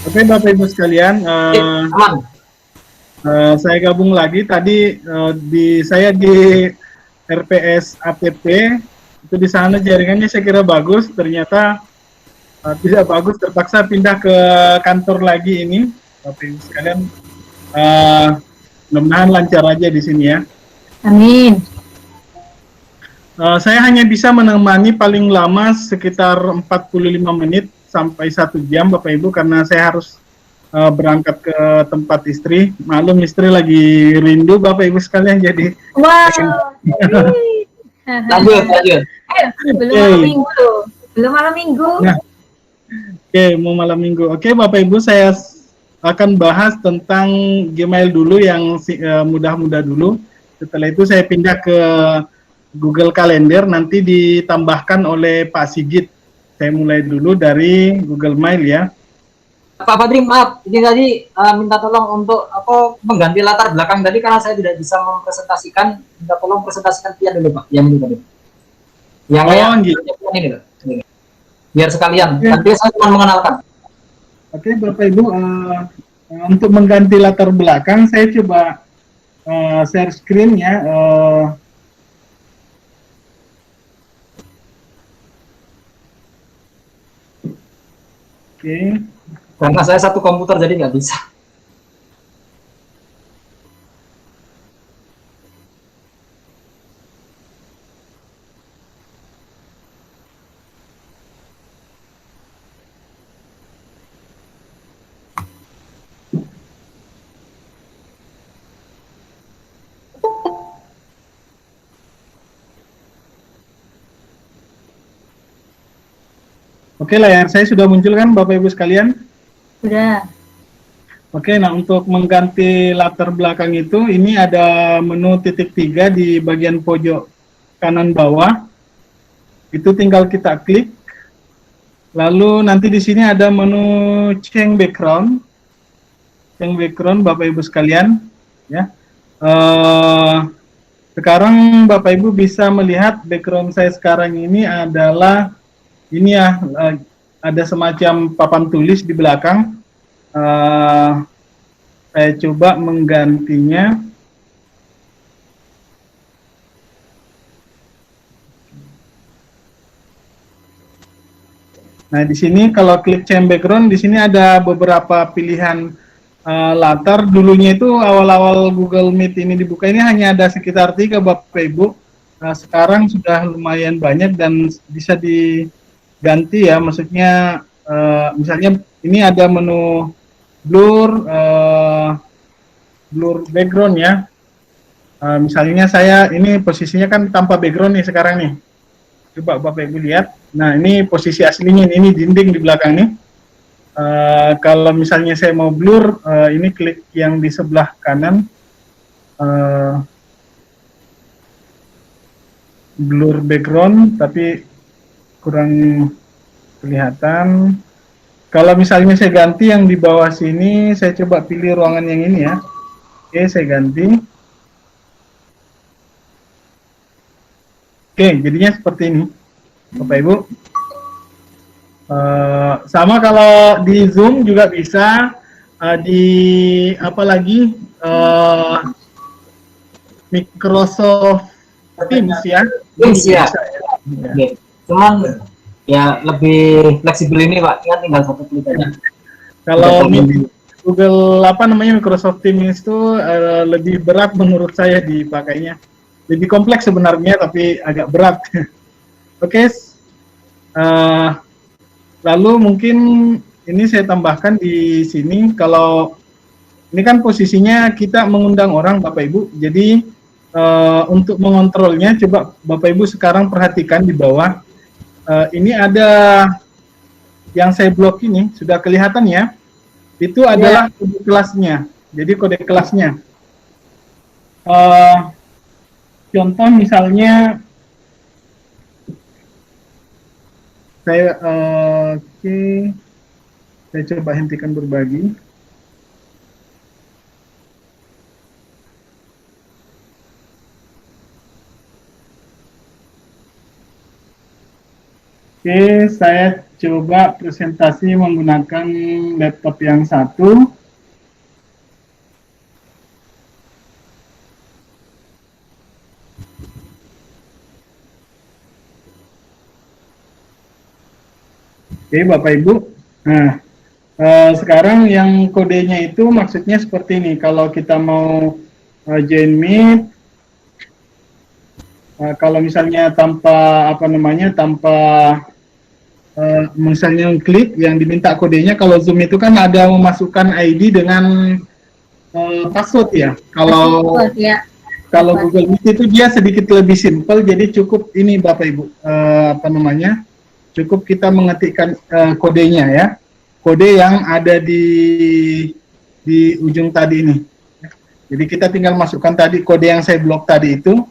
Oke, Bapak Ibu sekalian, Aman. saya gabung lagi tadi saya di RPS APP itu di sana jaringannya saya kira bagus, ternyata tidak bagus, terpaksa pindah ke kantor lagi ini, Bapak Ibu sekalian. Mudah-mudahan lancar aja di sini ya. Amin. Saya hanya bisa menemani paling lama sekitar 45 menit sampai 1 jam, Bapak Ibu, karena saya harus berangkat ke tempat istri. Maklum istri lagi rindu Bapak Ibu sekalian, jadi Wow. Lanjut. Belum malam minggu loh. Belum malam minggu. Nah, mau malam minggu. Oke, Bapak Ibu, saya akan bahas tentang Gmail dulu yang mudah-mudah dulu. Setelah itu saya pindah ke Google Calendar, nanti ditambahkan oleh Pak Sigit. Saya mulai dulu dari Google Mail ya. Pak Badri, maaf, ini tadi minta tolong untuk mengganti latar belakang tadi karena saya tidak bisa mempresentasikan. Minta tolong presentasikan Pian dulu Pak, yang ini tadi. Yang gitu. Ini loh. Biar sekalian. Nanti saya cuma mengenalkan. Oke, Bapak Ibu, untuk mengganti latar belakang saya coba share screen ya. Oke. Karena saya satu komputer jadi nggak bisa. Oke, layar saya sudah muncul kan Bapak Ibu sekalian? Sudah. Oke, nah untuk mengganti latar belakang itu, ini ada menu titik 3 di bagian pojok kanan bawah. Itu tinggal kita klik. Lalu nanti di sini ada menu change background. Change background Bapak Ibu sekalian, ya. Sekarang Bapak Ibu bisa melihat background saya sekarang ini adalah ini ya, ada semacam papan tulis di belakang. Saya coba menggantinya. Nah, di sini kalau klik change background, di sini ada beberapa pilihan latar. Dulunya itu awal-awal Google Meet ini dibuka ini hanya ada sekitar 3 Bapak Ibu. Sekarang sudah lumayan banyak dan bisa diganti ya. Maksudnya misalnya ini ada menu blur background ya. Misalnya saya ini posisinya kan tanpa background nih sekarang nih. Coba Bapak Ibu lihat. Nah, ini posisi aslinya, ini dinding di belakang nih. Kalau misalnya saya mau blur, ini klik yang di sebelah kanan. Blur background, tapi kurang kelihatan. Kalau misalnya saya ganti yang di bawah sini, saya coba pilih ruangan yang ini ya. Oke, saya ganti. Oke, jadinya seperti ini, Bapak Ibu. Sama kalau di Zoom juga bisa, di apa lagi, Microsoft Teams ya. Teams ya. Ya. Cuman ya lebih fleksibel ini Pak, tinggal satu klik aja. Kalau Google Microsoft Teams itu lebih berat menurut saya dipakainya. Lebih kompleks sebenarnya tapi agak berat. Oke. Lalu mungkin ini saya tambahkan di sini, kalau ini kan posisinya kita mengundang orang Bapak Ibu, jadi untuk mengontrolnya coba Bapak Ibu sekarang perhatikan di bawah, ini ada yang saya blok ini, sudah kelihatan ya, itu adalah kode kelasnya, jadi kode kelasnya. Contoh misalnya, saya saya coba hentikan berbagi. Oke, saya coba presentasi menggunakan laptop yang satu. Oke, Bapak Ibu. Nah, sekarang yang kodenya itu maksudnya seperti ini. Kalau kita mau join Meet, kalau misalnya tanpa apa namanya, tanpa misalnya klik yang diminta kodenya, kalau Zoom itu kan ada memasukkan ID dengan password ya. Kalau Password, ya. kalau Google Meet itu dia sedikit lebih simpel, jadi cukup ini Bapak Ibu, apa namanya, cukup kita mengetikkan kodenya ya, kode yang ada di ujung tadi ini. Jadi kita tinggal masukkan tadi kode yang saya blok tadi itu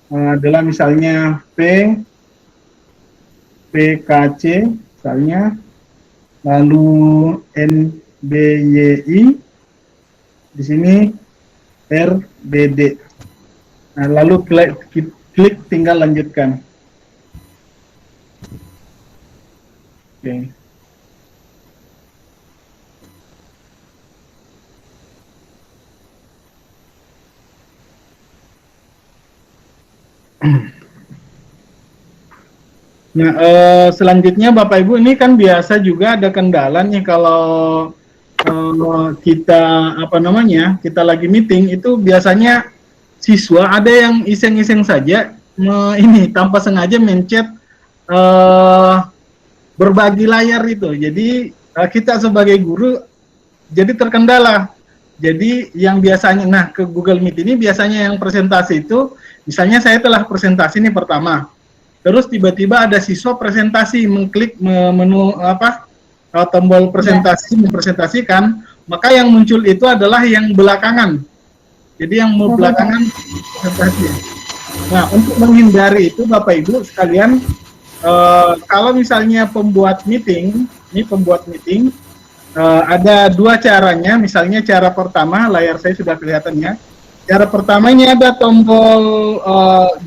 adalah misalnya PKC misalnya, lalu NBYI, di sini RBD. Nah, lalu klik tinggal lanjutkan. Oke. Nah, selanjutnya Bapak Ibu, ini kan biasa juga ada kendala nih kalau kita apa namanya, kita lagi meeting itu biasanya siswa ada yang iseng-iseng saja ini tanpa sengaja mencet berbagi layar itu. Jadi kita sebagai guru jadi terkendala. Jadi yang biasanya, nah ke Google Meet ini biasanya yang presentasi itu, misalnya saya telah presentasi ini pertama, terus tiba-tiba ada siswa presentasi mengklik menu apa tombol presentasi mempresentasikan, maka yang muncul itu adalah yang belakangan. Jadi yang belakangan presentasi. Nah, untuk menghindari itu Bapak Ibu sekalian, kalau misalnya pembuat meeting, ada dua caranya. Misalnya cara pertama, layar saya sudah kelihatan ya. Cara pertama ini ada tombol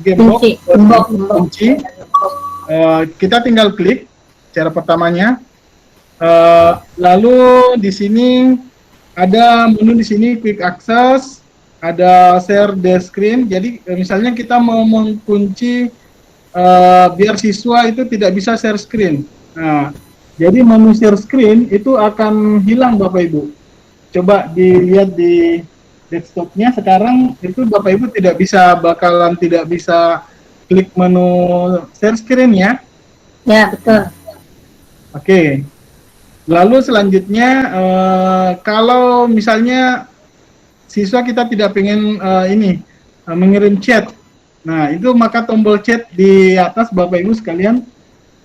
gembok kunci. Kita tinggal klik cara pertamanya. Lalu di sini ada menu di sini quick access, ada share the screen. Jadi misalnya kita mau mengunci biar siswa itu tidak bisa share screen. Nah, jadi menu share screen itu akan hilang Bapak Ibu. Coba dilihat di desktopnya sekarang itu Bapak Ibu bakalan tidak bisa klik menu share screen ya. Ya, betul. Oke. Lalu selanjutnya kalau misalnya siswa kita tidak pengen mengirim chat. Nah, itu maka tombol chat di atas Bapak Ibu sekalian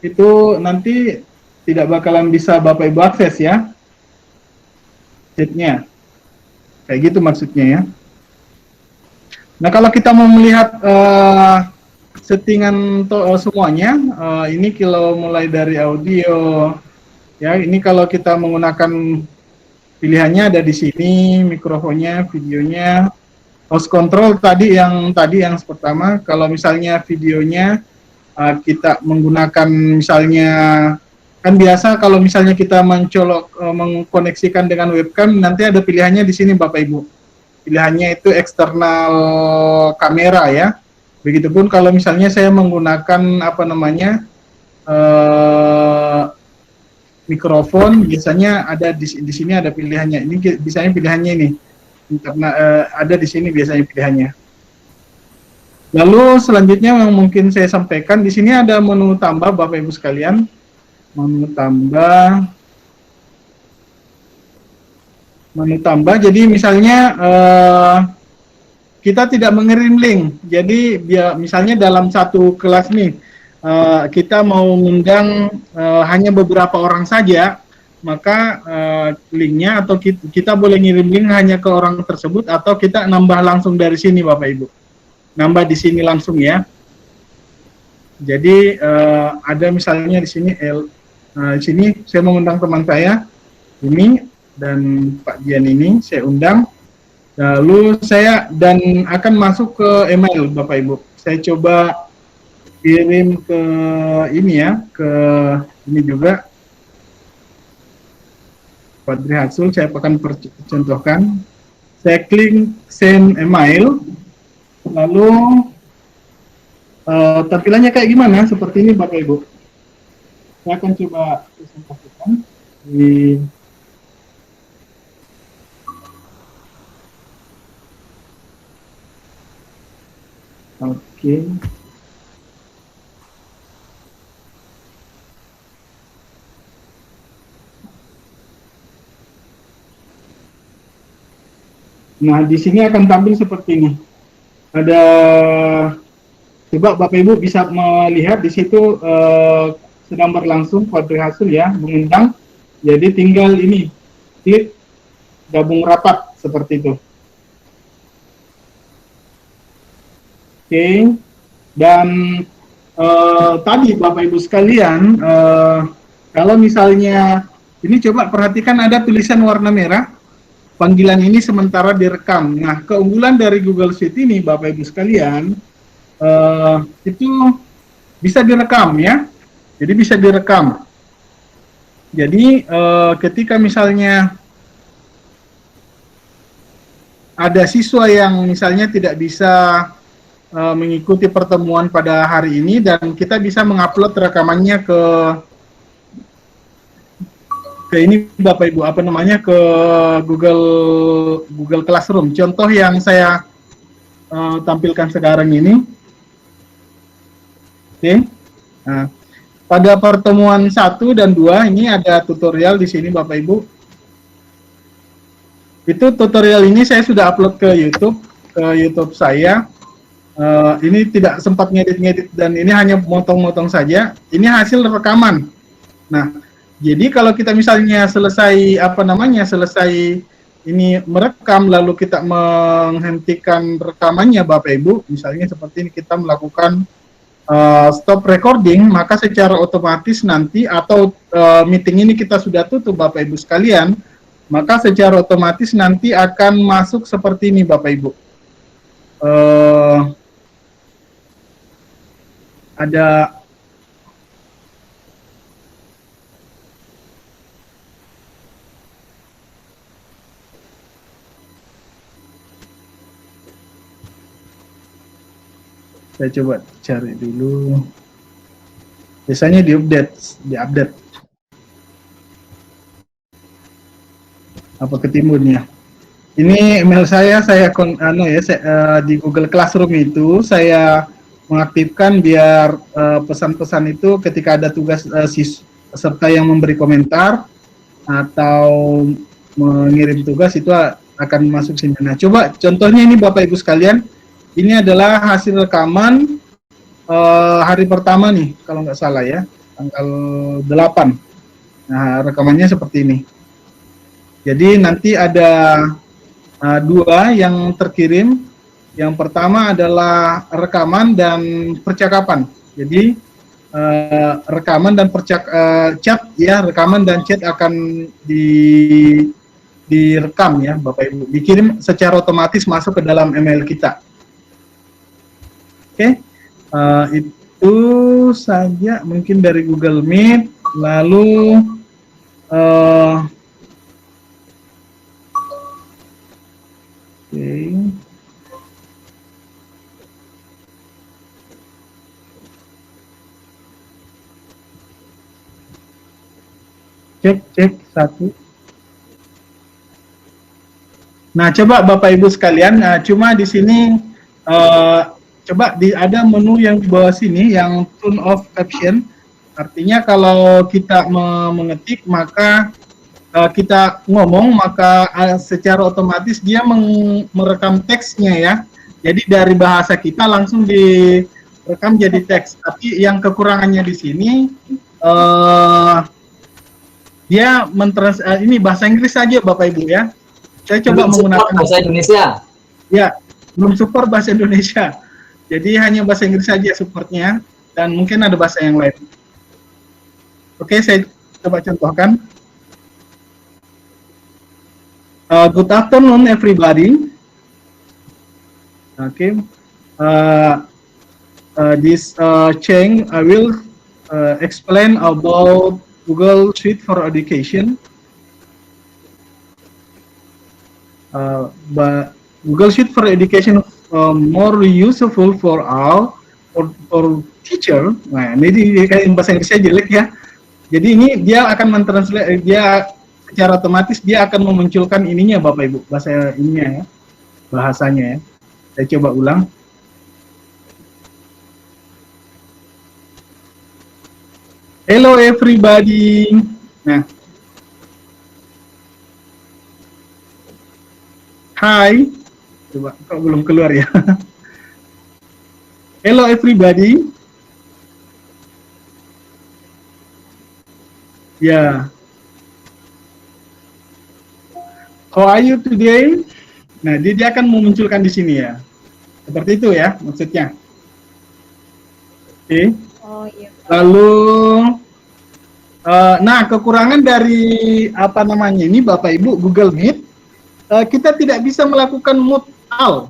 itu nanti tidak bakalan bisa Bapak Ibu akses ya chatnya. Kayak gitu maksudnya ya. Nah, kalau kita mau melihat settingan semuanya, ini kalau mulai dari audio, ya ini kalau kita menggunakan pilihannya ada di sini, mikrofonnya, videonya, host control tadi yang pertama. Kalau misalnya videonya kita menggunakan misalnya, kan biasa kalau misalnya kita mengkoneksikan dengan webcam, nanti ada pilihannya di sini Bapak Ibu. Pilihannya itu eksternal kamera ya. Begitupun kalau misalnya saya menggunakan apa namanya mikrofon, biasanya ada di sini ada pilihannya. Ini biasanya pilihannya ini. Karena ada di sini biasanya pilihannya. Lalu selanjutnya yang mungkin saya sampaikan di sini ada menu tambah Bapak Ibu sekalian. Menu tambah, jadi misalnya kita tidak mengirim link, jadi misalnya dalam satu kelas nih kita mau mengundang hanya beberapa orang saja, maka linknya atau kita boleh ngirim link hanya ke orang tersebut, atau kita nambah langsung dari sini Bapak Ibu, nambah di sini langsung ya. Jadi ada misalnya di sini di sini saya mengundang teman saya ini dan Pak Dian ini saya undang, lalu saya dan akan masuk ke email Bapak Ibu. Saya coba kirim ke ini ya, ke ini juga. Fadri Hasul, saya akan contohkan. Saya klik send email, lalu tampilannya kayak gimana? Seperti ini Bapak Ibu. Saya akan coba presentasikan di Oke. Nah, di sini akan tampil seperti ini. Ada, coba Bapak Ibu bisa melihat di situ sedang berlangsung Fadri Hasul ya, mengundang. Jadi tinggal ini, klik gabung rapat seperti itu. Oke, dan tadi Bapak Ibu sekalian, kalau misalnya ini coba perhatikan ada tulisan warna merah, panggilan ini sementara direkam. Nah, keunggulan dari Google Sheet ini Bapak Ibu sekalian, itu bisa direkam ya, jadi bisa direkam. Jadi ketika misalnya ada siswa yang misalnya tidak bisa mengikuti pertemuan pada hari ini, dan kita bisa mengupload rekamannya ke ini Bapak Ibu, apa namanya, ke Google Classroom. Contoh yang saya tampilkan sekarang ini. Oke. Nah, pada pertemuan 1 dan 2 ini ada tutorial di sini Bapak Ibu. Itu tutorial ini saya sudah upload ke YouTube saya. Ini tidak sempat ngedit-ngedit dan ini hanya motong-motong saja. Ini hasil rekaman. Nah, jadi kalau kita misalnya selesai selesai ini merekam lalu kita menghentikan rekamannya Bapak Ibu, misalnya seperti ini kita melakukan stop recording, maka secara otomatis nanti atau meeting ini kita sudah tutup Bapak Ibu sekalian, maka secara otomatis nanti akan masuk seperti ini Bapak Ibu. Ada saya coba cari dulu. Biasanya diupdate. Apa ketimbun ya? Ini email saya di Google Classroom itu saya mengaktifkan biar pesan-pesan itu ketika ada tugas peserta yang memberi komentar atau mengirim tugas itu akan masuk sini. Nah, coba contohnya ini Bapak Ibu sekalian, ini adalah hasil rekaman hari pertama nih, kalau nggak salah ya, tanggal 8. Nah, rekamannya seperti ini. Jadi nanti ada 2 yang terkirim. Yang pertama adalah rekaman dan percakapan. Jadi rekaman dan chat ya, rekaman dan chat akan direkam ya Bapak Ibu, dikirim secara otomatis masuk ke dalam email kita. Oke, itu saja mungkin dari Google Meet. Lalu cek 1. Nah, coba Bapak Ibu sekalian, cuma di sini coba ada menu yang di bawah sini yang turn off caption. Artinya kalau kita mengetik maka kita ngomong, maka secara otomatis dia merekam teksnya ya. Jadi dari bahasa kita langsung direkam jadi teks. Tapi yang kekurangannya di sini dia ini bahasa Inggris saja Bapak Ibu ya. Saya coba menggunakan bahasa Indonesia. Ya, belum support bahasa Indonesia. Jadi hanya bahasa Inggris saja supportnya, dan mungkin ada bahasa yang lain. Oke, saya coba contohkan. Good afternoon everybody. Oke. this Cheng, I will explain about Google Suite for Education. But Google Sheet for Education more useful for all, for teacher. Nah, ini kayak bahasa Inggrisnya jelek ya. Jadi ini dia akan mentranslate, dia secara otomatis dia akan memunculkan ininya Bapak Ibu, bahasa ininya ya, bahasanya ya. Saya coba ulang. Hello everybody. Nah. Hai, coba kok belum keluar ya. Hello everybody. Ya. How are you today? Nah, dia akan memunculkan di sini ya. Seperti itu ya maksudnya. Oke. Oh iya. Lalu, nah kekurangan dari apa namanya ini Bapak Ibu Google Meet, kita tidak bisa melakukan mute all.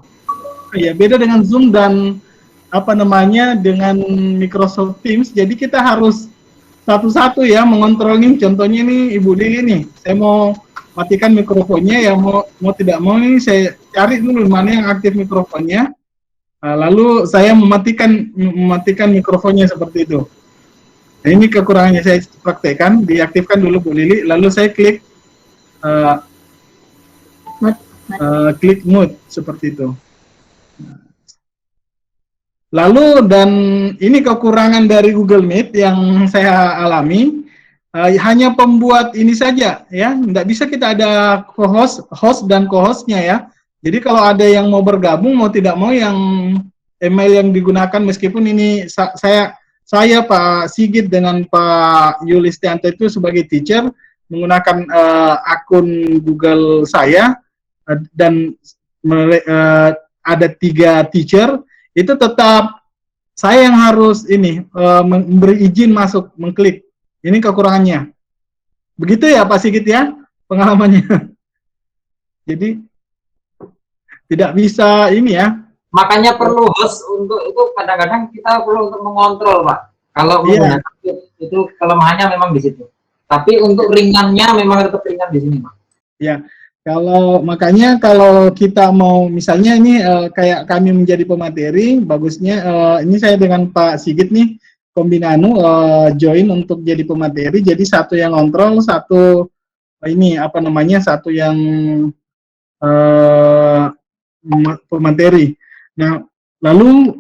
Ya, beda dengan Zoom dan apa namanya dengan Microsoft Teams. Jadi kita harus satu-satu ya mengontrol nih. Contohnya nih Ibu Lili nih, saya mau matikan mikrofonnya ya, mau tidak mau ini saya cari dulu mana yang aktif mikrofonnya. Lalu saya mematikan mikrofonnya seperti itu. Nah, ini kekurangannya saya praktekkan, diaktifkan dulu Bu Lili, lalu saya klik klik mute seperti itu. Lalu dan ini kekurangan dari Google Meet yang saya alami, hanya pembuat ini saja ya, tidak bisa kita ada host dan co-hostnya ya. Jadi kalau ada yang mau bergabung mau tidak mau yang email yang digunakan meskipun ini saya Pak Sigit dengan Pak Yulistianto itu sebagai teacher menggunakan akun Google saya dan ada 3 teacher, itu tetap saya yang harus ini memberi izin masuk, mengklik. Ini kekurangannya. Begitu ya Pak Sigit ya pengalamannya. Jadi tidak bisa ini ya. Makanya perlu host untuk itu, kadang-kadang kita perlu untuk mengontrol Pak. Kalau menggunakan itu kelemahannya memang di situ. Tapi untuk ringannya memang tetap ringan di sini Pak. Ya. Makanya kalau kita mau misalnya ini kayak kami menjadi pemateri, bagusnya ini saya dengan Pak Sigit nih kombinanu join untuk jadi pemateri. Jadi satu yang kontrol, satu ini apa namanya, satu yang pemateri. Nah, lalu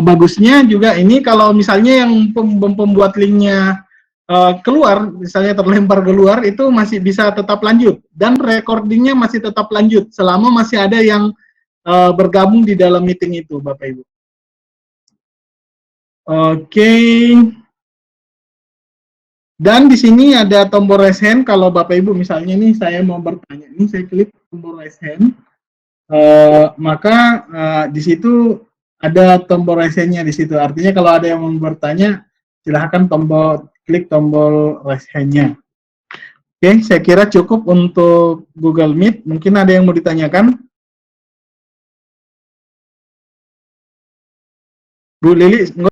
bagusnya juga ini kalau misalnya yang pembuat linknya keluar, misalnya terlempar keluar, itu masih bisa tetap lanjut dan recordingnya masih tetap lanjut selama masih ada yang bergabung di dalam meeting itu, Bapak Ibu. Oke. Dan di sini ada tombol raise hand. Kalau Bapak Ibu misalnya nih saya mau bertanya, ini saya klik tombol raise hand, maka di situ ada tombol raise hand-nya di situ. Artinya kalau ada yang mau bertanya, silahkan klik tombol raise hand-nya. Oke, saya kira cukup untuk Google Meet. Mungkin ada yang mau ditanyakan? Bu Lili,